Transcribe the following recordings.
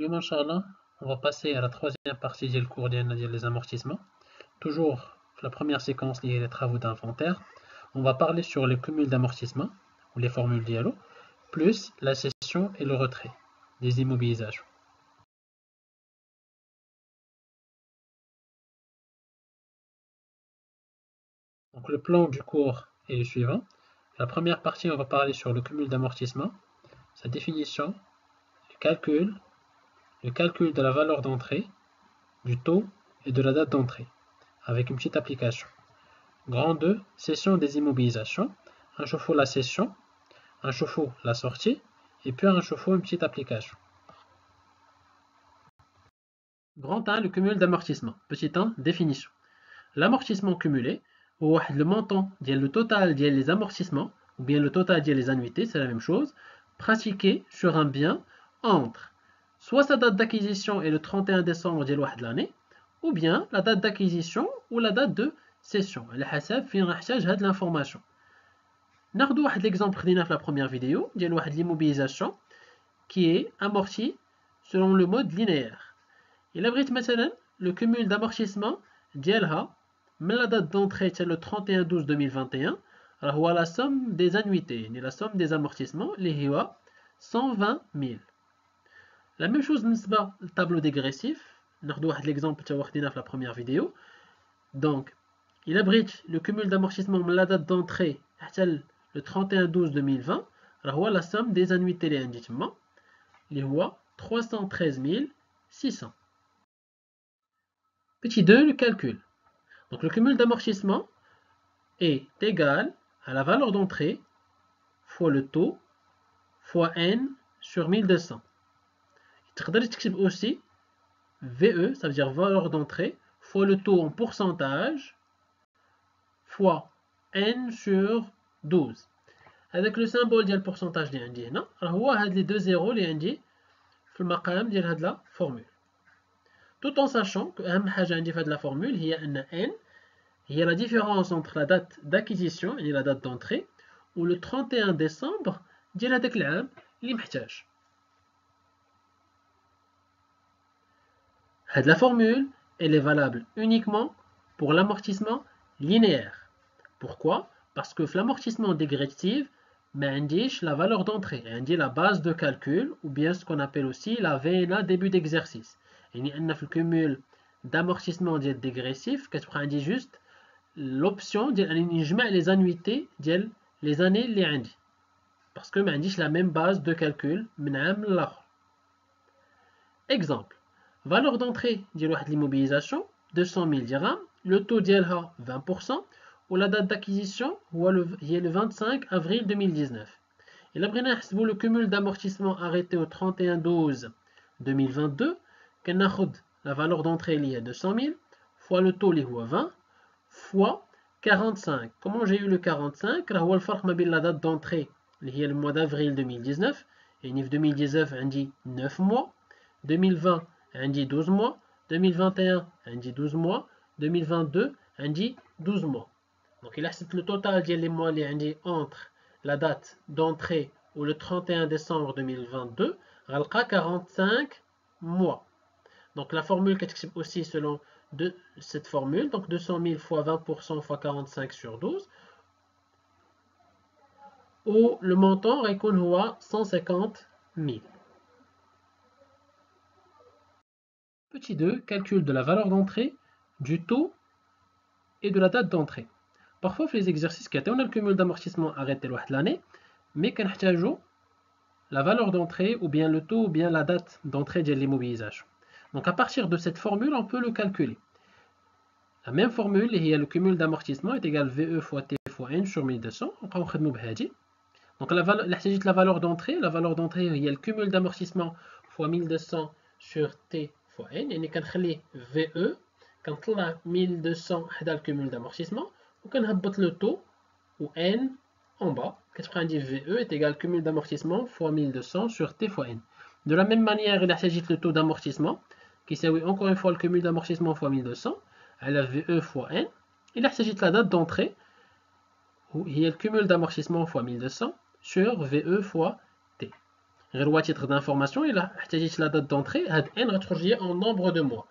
اليوم إن شاء الله on va passer à la troisième partie du cours des amortissements. Toujours la première séquence liée les travaux d'inventaire. On va parler sur les cumuls d'amortissement ou les formules dialogue, plus la cession et le retrait des immobilisations. Donc le plan du cours est le suivant. La première partie, on va parler sur le cumul d'amortissement, sa définition, le calcul de la valeur d'entrée, du taux et de la date d'entrée, avec une petite application. Grand 2, cession des immobilisations, un chauffe-eau la cession, un chauffe-eau la sortie, et puis un chauffe-eau une petite application. Grand 1, le cumul d'amortissement. Petit 1, définition. L'amortissement cumulé, ou le montant, le total des amortissements, ou bien le total des annuités, c'est la même chose, pratiqué sur un bien entre soit sa date d'acquisition est le 31 décembre de l'année, ou bien la date d'acquisition ou la date de cession. على حسب فين غنحتاج هاد l'information. ناخذ واحد l'exemple خدينا في la première vidéo ديال واحد l'immobilisation qui est amortie selon le mode linéaire. Il abrite مثلا le cumul d'amortissement ديالها من la date d'entrée c'est le 31/12/2021 راه هو la somme des annuités يعني la somme des amortissements اللي هو 120 000. La même chose بالنسبة للtableau dégressif. ناخذ واحد l'exemple تا هو خدينا في la première vidéo. Donc il abrite le cumul d'amortissement من la date d'entrée حتى le 31/12/2020 راه هو la somme des annuités اللي عندي تما اللي هو 313 600. Petit 2, le calcul. Donc le cumul d'amortissement est égal à la valeur d'entrée fois le taux fois n sur 1200. تقدر تكتب aussi VE, ça veut dire valeur d'entrée, fois le taux en pourcentage fois n sur 12. Avec le symbole ديال pourcentage اللي عندي هنا راه هو هاد les deux zéros اللي عندي في المقام ديال هاد la formule. Tout en sachant que أهم حاجة عندي في هاد la formule هي أن n هي la différence entre la date d'acquisition يعني la date d'entrée ou le 31 décembre ديال هذاك العام اللي محتاج. هاد la formule elle est valable uniquement pour l'amortissement linéaire. Pourquoi? Parce que l'amortissement dégressif ما عنديش la valeur d'entrée, عندي la base de calcul ou bien ce qu'on appelle aussi la VNA début d'exercice. يعني أن في الكمول d'amortissement ديال dégressif كتبقى عندي juste l'option ديال أنني نجمع les annuités ديال les années اللي عندي. Parce que ما عنديش la même base de calcul من عام لآخر. Exemple. Valeur d'entrée ديال واحد l'immobilisation 200 000 dirhams, le taux ديالها 20% ou la date d'acquisition هي le 25 avril 2019. إلا بغينا نحسبوا le cumul d'amortissement arrêté au 31/12/2022 كناخذ la valeur d'entrée اللي هي 200 000 fois le taux اللي هو 20 fois 45. Comment j'ai eu le 45? راه هو الفرق ما بين la date d'entrée اللي هي le mois d'avril 2019 يعني في 2019 عندي 9 mois, 2020 عندي 12 mois, 2021 عندي 12 mois, 2022 عندي 12 mois. Donc il a le total des mois اللي عندي entre la date d'entrée ou le 31 décembre 2022 غنلقى 45 mois. Donc la formule كتكتب aussi selon cette formule, donc 200 000 fois 20% fois 45 sur 12 où le montant غيكون هو 150 000. Petit 2, calcul de la valeur d'entrée, du taux et de la date d'entrée. Parfois, في les exercices on a le cumul d'amortissement arrêté l'année, mais كنحتاجو la valeur d'entrée ou bien le taux ou bien la date d'entrée de l'immobilisation. Donc à partir de cette formule, on peut le calculer. La même formule, le cumul d'amortissement est égal VE fois T fois N sur 1200. On va donc la valeur d'entrée, il y a le cumul d'amortissement fois 1200 sur T fois N. يعني كنخلي VE كنطلع 1200 حدا le cumul d'amortissement وكنهبط le taux ou N en bas. كتبقى عندي VE est égal cumul d'amortissement fois 1200 sur T fois N. De la même manière, il s'agit le taux d'amortissement qui s'ajoute encore une fois le cumul d'amortissement fois 1200 à la VE fois N. Il s'agit de la date d'entrée où il y a le cumul d'amortissement fois 1200 sur VE fois T. غير هو titre d'information الا احتاجيت لا دات دونطري هاد ان غتخرج لي en nombre de mois.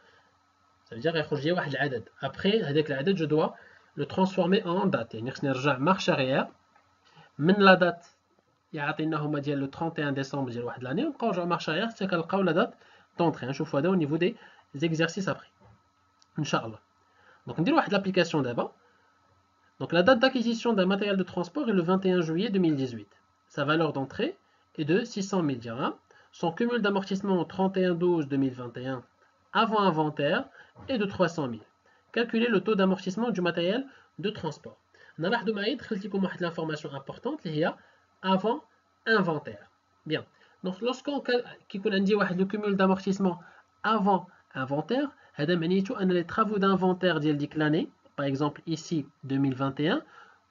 Ça veut dire غيخرج لي واحد العدد. Après هذاك العدد je dois le transformer en date. يعني خصني نرجع marche arrière من لا دات يعطينا هما ديال لو 31 ديسمبر ديال واحد لاني ونبقاو نرجعو مارش arrière حتى كنلقاو لا دات دونطري. نشوفو هذا au niveau des exercices après ان شاء الله. Donc ندير واحد l'application d'abord. Donc la date d'acquisition d'un matériel de transport est le 21 juillet 2018. Sa valeur d'entrée est de 600 000 dirhams. Son cumul d'amortissement au 31/12/2021 avant inventaire est de 300 000. Calculez le taux d'amortissement du matériel de transport. نلاحظوا معايا دخلت لكم واحد l'information importante اللي هي avant inventaire. Bien. Donc lorsqu'on كيكون عندي واحد le cumul d'amortissement avant inventaire, هذا معنيته أن les travaux d'inventaire ديال ديك l'année, par exemple ici 2021,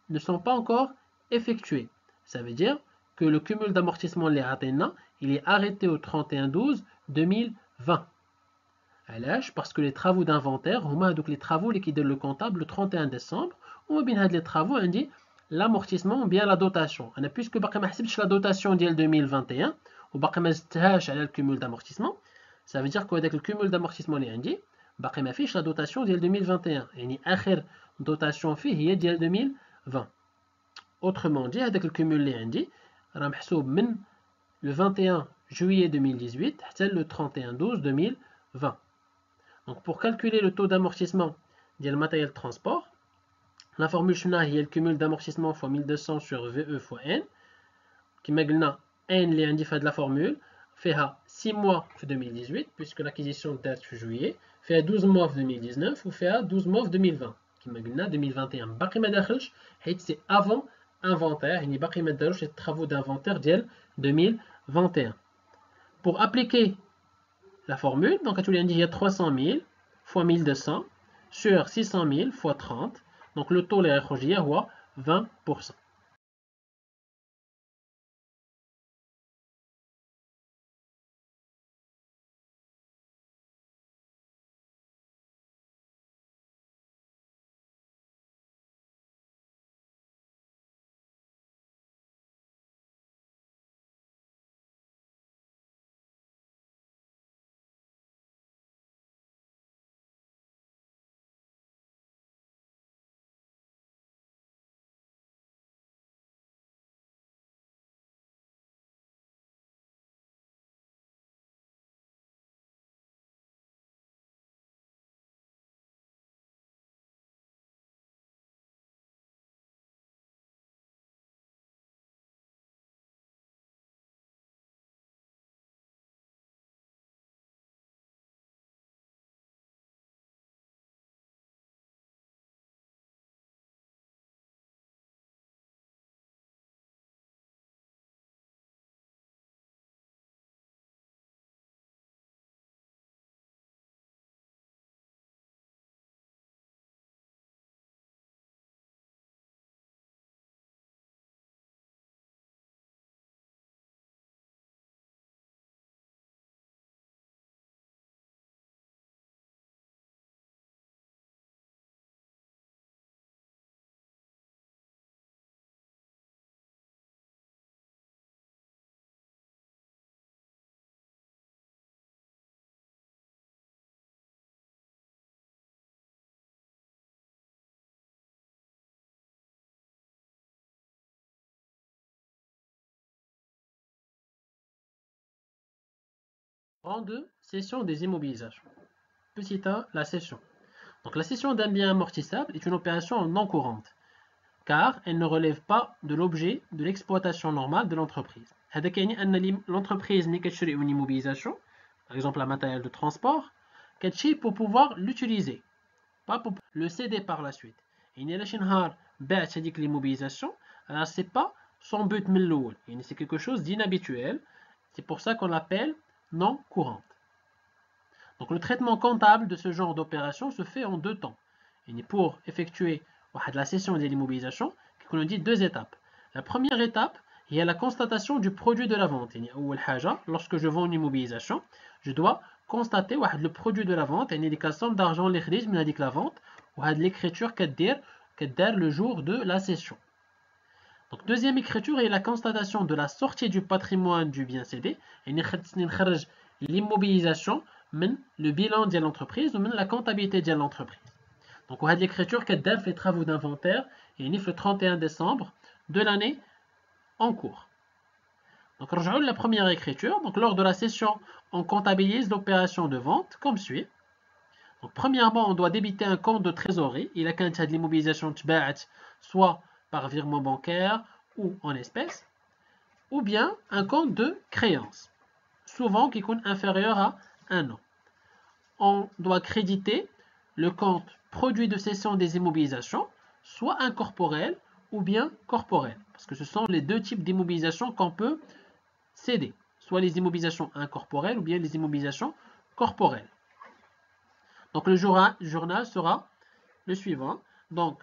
ne sont pas encore effectués. Ça veut dire que le cumul d'amortissement اللي عطينا, il est arrêté au 31/12/2020. علاش؟ parce que les travaux d'inventaire هما هذوك les travaux اللي كيدير le comptable le 31 décembre, وما بين هاد les travaux عندي l'amortissement ou bien la dotation. أنا puisque باقي ما حسبتش la dotation ديال 2021 وباقي ما زدتهاش على le cumul d'amortissement, ça veut dire que هذاك le cumul d'amortissement اللي عندي باقي ما فيش la dotation ديال 2021. يعني آخر dotation فيه هي ديال 2020. Autrement dit, هذاك le cumul اللي عندي راه محسوب من le 21 juillet 2018 حتى le 31/12/2020. Donc pour calculer le taux d'amortissement ديال matériel de transport, la formule شنو هي le cumul d'amortissement fois 1200 sur VE fois N. كما قلنا N اللي عندي في هذه la formule فيها 6 mois في 2018 puisque l'acquisition date في juillet, فيها 12 mois في 2019 وفيها 12 mois في 2020. كما قلنا 2021 باقي ما داخلش حيت سي avant inventaire, يعني باقي ما داروش les travaux d'inventaire ديال 2021. Pour appliquer la formule, donc غتولي عندي هي 300 000 fois 1200 sur 600 000 fois 30. Donc le taux اللي غيخرج ليا هو 20%. Rang 2, cession des immobilisations. Petit 1, la cession. Donc la cession d'un bien amortissable est une opération non courante, car elle ne relève pas de l'objet de l'exploitation normale de l'entreprise. هذا كيعني أن l'entreprise ملي كتشري une immobilisation, par exemple un matériel de transport, كتشري pour pouvoir l'utiliser, pas pour le céder par la suite. يعني إلا شي نهار بعت هذيك l'immobilisation, alors c'est pas son but من الأول, يعني c'est quelque chose d'inhabituel. C'est pour ça qu'on l'appelle non courante. Donc le traitement comptable de ce genre d'opération se fait en deux temps. Et pour effectuer la cession de l'immobilisation, on dit deux étapes. La première étape, il y a la constatation du produit de la vente. Lorsque je vends une immobilisation, je dois constater le produit de la vente, la somme d'argent de la vente, ou l'écriture qu'elle le jour de la cession. Donc deuxième écriture est la constatation de la sortie du patrimoine du bien cédé et l'immobilisation le bilan de l'entreprise ou la comptabilité de l'entreprise. Donc cette l'écriture qui fait les travaux d'inventaire et le 31 décembre de l'année en cours. Donc rejoignons la première écriture. Donc lors de la session, on comptabilise l'opération de vente comme suit. Donc premièrement, on doit débiter un compte de trésorerie. Il a qu'un de l'immobilisation soit par virement bancaire ou en espèces, ou bien un compte de créance, souvent qui coûte inférieur à 1 an. On doit créditer le compte produit de cession des immobilisations, soit incorporel ou bien corporel, parce que ce sont les deux types d'immobilisation qu'on peut céder, soit les immobilisations incorporelles ou bien les immobilisations corporelles. Donc le journal sera le suivant. Donc,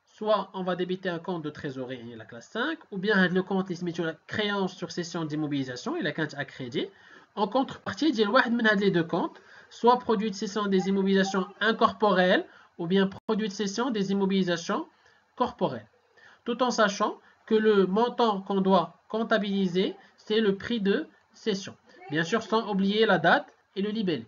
soit on va débiter un compte de trésorerie, la classe 5, ou bien le compte est mis sur la créance sur cession d'immobilisation, il a compte à crédit. En contrepartie, il y a les deux comptes, soit produit de cession des immobilisations incorporelles, ou bien produit de cession des immobilisations corporelles. Tout en sachant que le montant qu'on doit comptabiliser, c'est le prix de cession. Bien sûr, sans oublier la date et le libellé.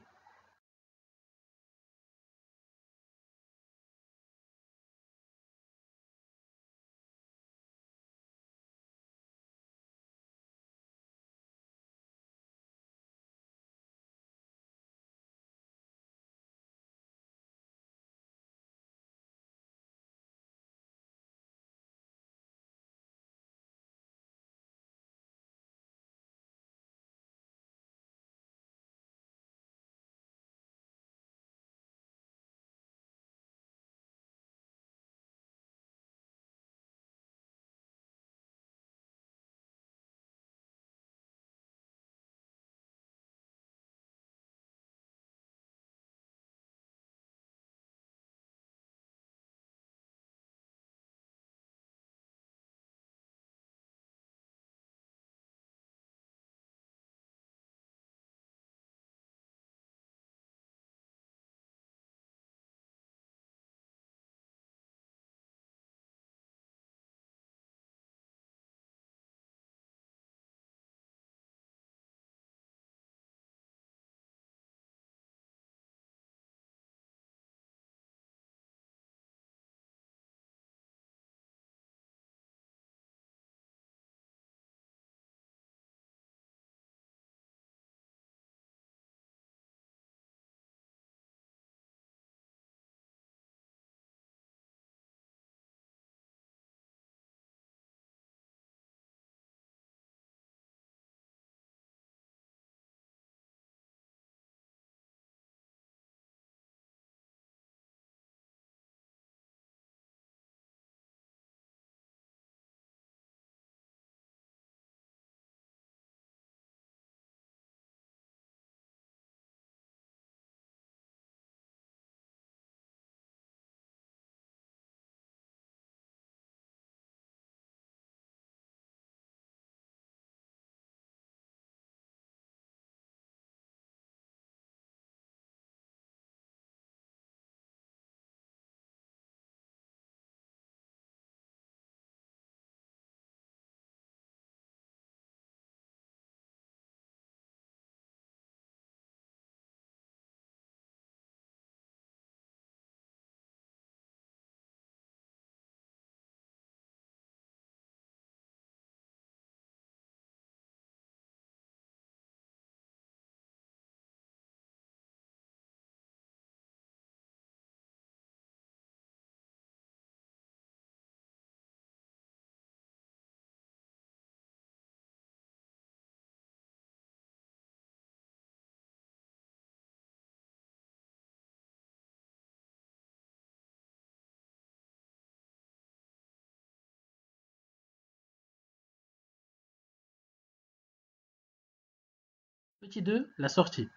Petit 2, la sortie.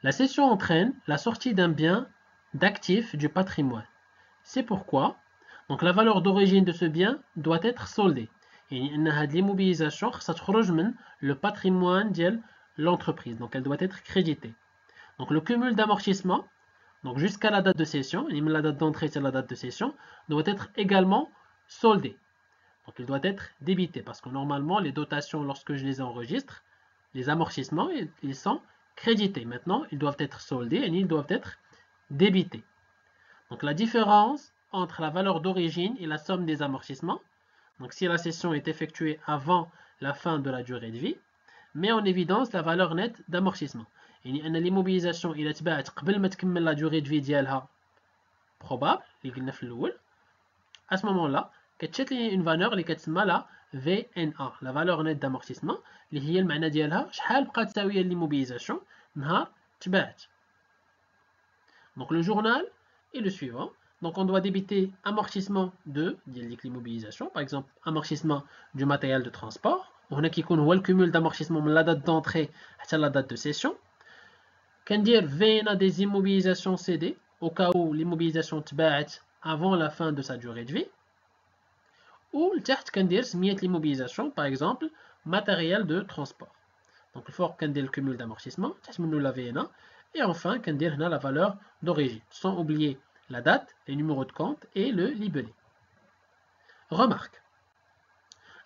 La cession entraîne la sortie d'un bien d'actif du patrimoine. C'est pourquoi donc la valeur d'origine de ce bien doit être soldée. Et l'immobilisation, ça le patrimoine de l'entreprise. Donc elle doit être créditée. Donc le cumul d'amortissement, donc jusqu'à la date de cession, la date d'entrée c'est la date de cession, doit être également soldé. Donc il doit être débité parce que normalement les dotations, lorsque je les enregistre, les amortissements, ils sont crédités. Maintenant, ils doivent être soldés et ils doivent être débités. Donc la différence entre la valeur d'origine et la somme des amortissements, donc si la cession est effectuée avant la fin de la durée de vie, met en évidence la valeur nette d'amortissement. يعني ان l'immobilisation الى تباعت قبل ما تكمل la durée de vie ديالها probable اللي قلنا في الاول à ce moment-là كتشات لي une valeur اللي كتسمى لا VNA la valeur nette d'amortissement اللي هي المعنى ديالها شحال بقات تساويه l'immobilisation نهار تباعت. Donc le journal est le suivant. Donc on doit débiter amortissement de l'immobilisation, par exemple amortissement du matériel de transport. On a qui connaît le cumul d'amortissement de la date d'entrée à la date de cession. Qu'on dire VNA des immobilisations cédées au cas où l'immobilisation تباعت avant la fin de sa durée de vie. Ou le تحت qu'on dire l'immobilisation, par exemple matériel de transport. Donc il faut qu'on dire le cumul d'amortissement, nous la VNA. Et enfin, qu'on dire la valeur d'origine, sans oublier la date, les numéros de compte et le libellé. Remarque.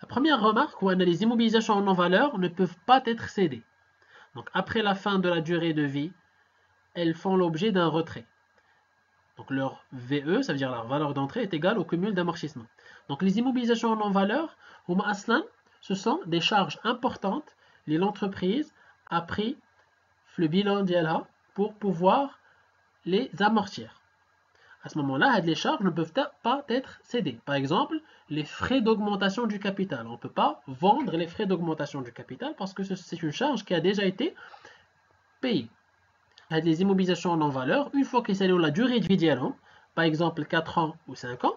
La première remarque, les immobilisations en non-valeur ne peuvent pas être cédées. Donc après la fin de la durée de vie, elles font l'objet d'un retrait. Donc leur VE, ça veut dire leur valeur d'entrée, est égale au cumul d'amortissement. Donc les immobilisations en non-valeur, ce sont des charges importantes que l'entreprise a pris le bilan d'ILA pour pouvoir les amortir. À ce moment-là, les charges ne peuvent pas être cédées. Par exemple, les frais d'augmentation du capital. On ne peut pas vendre les frais d'augmentation du capital parce que c'est une charge qui a déjà été payée. Les immobilisations en non-valeur, une fois qu'ils sont la durée de vie, par exemple 4 ans ou 5 ans,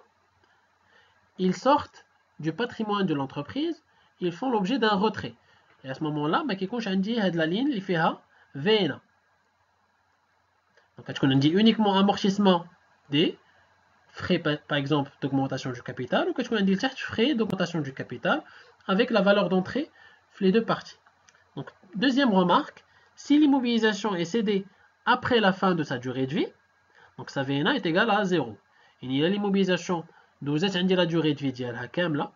ils sortent du patrimoine de l'entreprise, ils font l'objet d'un retrait. Et à ce moment-là, la ligne qui fait VNA. Donc, on dit uniquement amortissement des frais, par exemple, d'augmentation du capital, ou on dit frais d'augmentation du capital avec la valeur d'entrée les deux parties. Donc, deuxième remarque, si l'immobilisation est cédée après la fin de sa durée de vie, donc sa VNA est égale à 0. Il y a l'immobilisation de la durée de vie ديالها كاملة,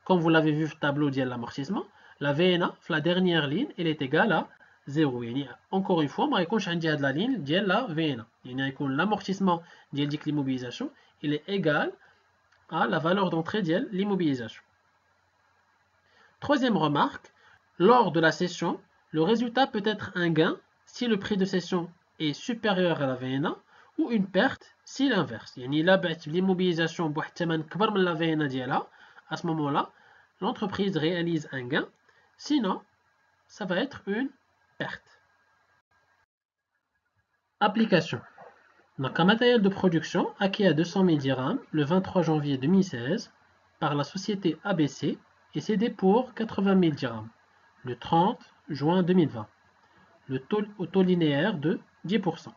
comme vous l'avez vu dans le tableau de l'amortissement, la VNA, la dernière ligne, elle est égale à 0. Encore une fois, ما يكونش عندي هاد la ligne ديال la VNA. يكون l'amortissement ديال ديك l'immobilisation, il est égal à la valeur d'entrée de l'immobilisation. Troisième remarque, lors de la cession, le résultat peut être un gain si le prix de cession est supérieur à la VNA ou une perte si l'inverse. إلا بعت l'immobilisation بواحد الثمن كبر من la VNA ديالها, à ce moment-là, l'entreprise réalise un gain, sinon ça va être une perte. Application. Donc un matériel de production acquis à 200 000 dirhams le 23 janvier 2016 par la société ABC est cédé pour 80 000 dirhams le 30 juin 2020. Au taux linéaire de 10%.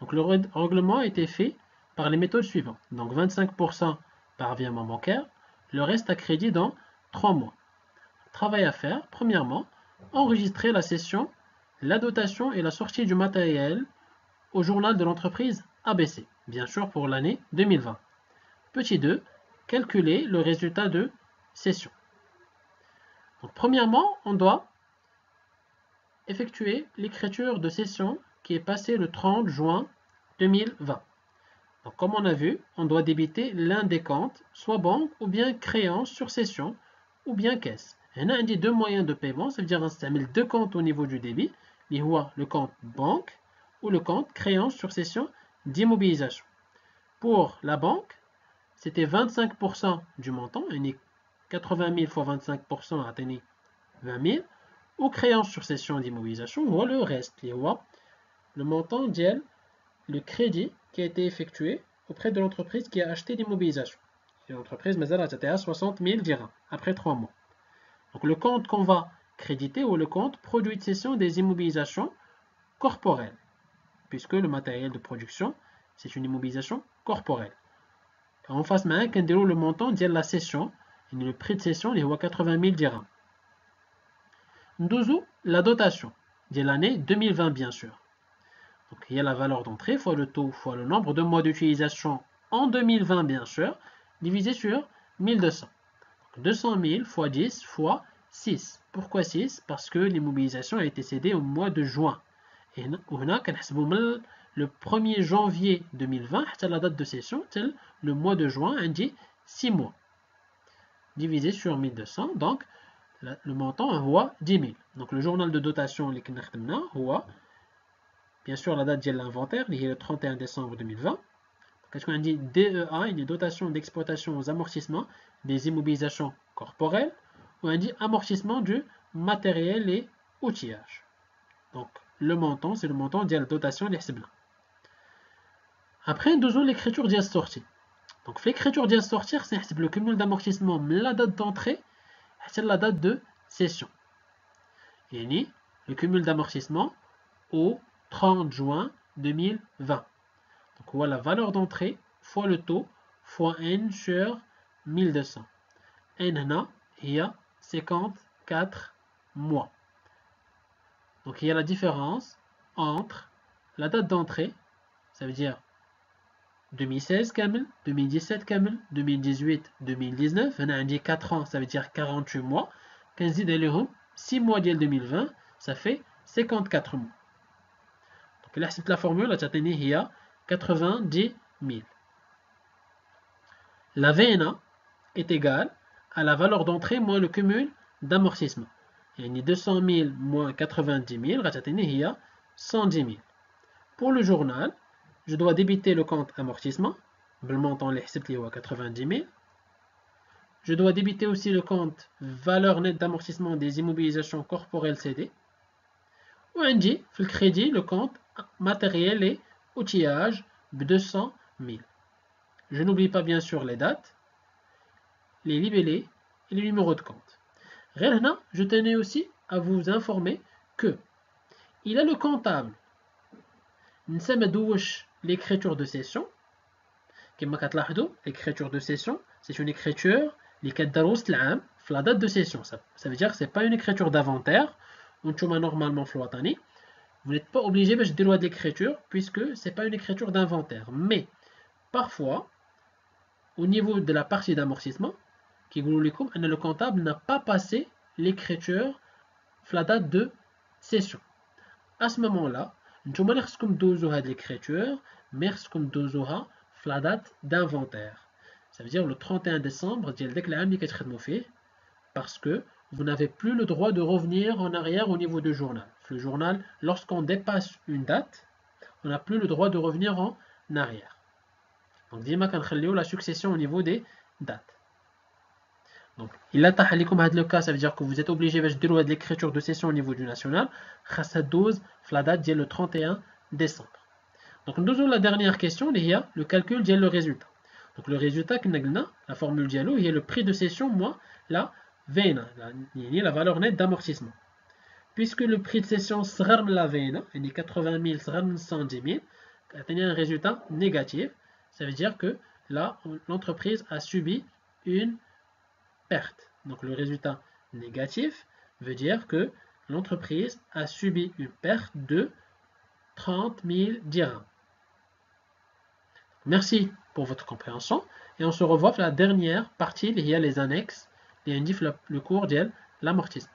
Donc le règlement a été fait par les méthodes suivantes. Donc 25% par virement bancaire, le reste à crédit dans 3 mois. Travail à faire, premièrement, enregistrer la cession, la dotation et la sortie du matériel au journal de l'entreprise ABC, bien sûr pour l'année 2020. Petit 2, calculer le résultat de cession. Donc premièrement, on doit effectuer l'écriture de cession qui est passée le 30 juin 2020. Donc comme on a vu, on doit débiter l'un des comptes, soit banque ou bien créance sur cession ou bien caisse. On a deux moyens de paiement, ça veut dire qu'on met deux comptes au niveau du débit, le compte banque ou le compte créance sur cession d'immobilisation. Pour la banque, c'était 25% du montant, 80 000 fois 25% à 20 000, ou créance sur cession d'immobilisation, ou le reste, le montant d'elle, le crédit qui a été effectué auprès de l'entreprise qui a acheté l'immobilisation. L'entreprise, mais elle a été à 60 000 dirhams après 3 mois. Donc le compte qu'on va créditer ou le compte produit de cession des immobilisations corporelles, puisque le matériel de production, c'est une immobilisation corporelle. En face, on déroule le montant de la cession, et le prix de cession est 80 000 dirhams. Ndouzou, la dotation de l'année 2020, bien sûr. Donc, il y a la valeur d'entrée fois le taux fois le nombre de mois d'utilisation en 2020, bien sûr, divisé sur 1200. 200 000 fois 10 fois 6. Pourquoi 6? Parce que l'immobilisation a été cédée au mois de juin. Et هنا كنحسبوا من le 1er janvier 2020 حتى la date de cession, tel le mois de juin, indique 6 mois. Divisé sur 1200, donc le montant هو 10 000. Donc le journal de dotation اللي كنا خدمناه هو bien sûr la date ديال l'inventaire اللي هي le 31 décembre 2020. Qu'est-ce qu'on dit? DEA, une dotation d'exploitation aux amortissements des immobilisations corporelles, ou on dit amortissement du matériel et outillage. Donc le montant, c'est le montant de la dotation des cibles. Après, nous avons l'écriture de sortie. Donc l'écriture de sortir, c'est le cumul d'amortissement la date d'entrée et la date de cession. Et le cumul d'amortissement au 30 juin 2020. Donc voilà la valeur d'entrée fois le taux fois n sur 1200. N il y a 54 mois. Donc il y a la différence entre la date d'entrée, ça veut dire 2016 kamel, 2017 kamel, 2018, 2019, on a indiqué 4 ans, ça veut dire 48 mois. 15 6 mois de 2020, ça fait 54 mois. Donc là, c'est la formule, il y a 90 000. La VNA est égale à la valeur d'entrée moins le cumul d'amortissement. Il y a 200 000 moins 90 000, il y a 110 000. Pour le journal, je dois débiter le compte amortissement, le montant les 90 000. Je dois débiter aussi le compte valeur nette d'amortissement des immobilisations corporelles cédées. Ou on dit, le crédit, le compte matériel et outillage, 200 000. Je n'oublie pas bien sûr les dates, les libellés et les numéros de compte. Maintenant, je tenais aussi à vous informer que il a le comptable. L'écriture de cession. L'écriture de cession, c'est une écriture la date de cession. Ça veut dire que ce n'est pas une écriture d'inventaire. Normalement, vous n'êtes pas obligé de dire de l'écriture puisque ce n'est pas une écriture d'inventaire. Mais parfois, au niveau de la partie d'amortissement, le comptable n'a pas passé l'écriture la date de cession. À ce moment-là, vous avez l'écriture, mais vous avez la date d'inventaire. Ça veut dire le 31 décembre, parce que vous n'avez plus le droit de revenir en arrière au niveau du journal. Le journal, lorsqu'on dépasse une date, on n'a plus le droit de revenir en arrière. Donc, dima kankhaliou la succession au niveau des dates. Donc, il a le cas, ça veut dire que vous êtes obligé de l'écriture de cession au niveau du national, grâce à 12, la date le 31 décembre. Donc, nous avons la dernière question, il y a le calcul de le résultat. Donc, le résultat, la formule dialo, il y a le prix de cession moins la VNA, la valeur nette d'amortissement. Puisque le prix de cession sera la VNA, il est 80 000, sera 110 000, il y a un résultat négatif. Ça veut dire que là, l'entreprise a subi une perte. Donc le résultat négatif veut dire que l'entreprise a subi une perte de 30 000 dirhams. Merci pour votre compréhension et on se revoit pour la dernière partie, il y a les annexes et indique le cours de l'amortissement.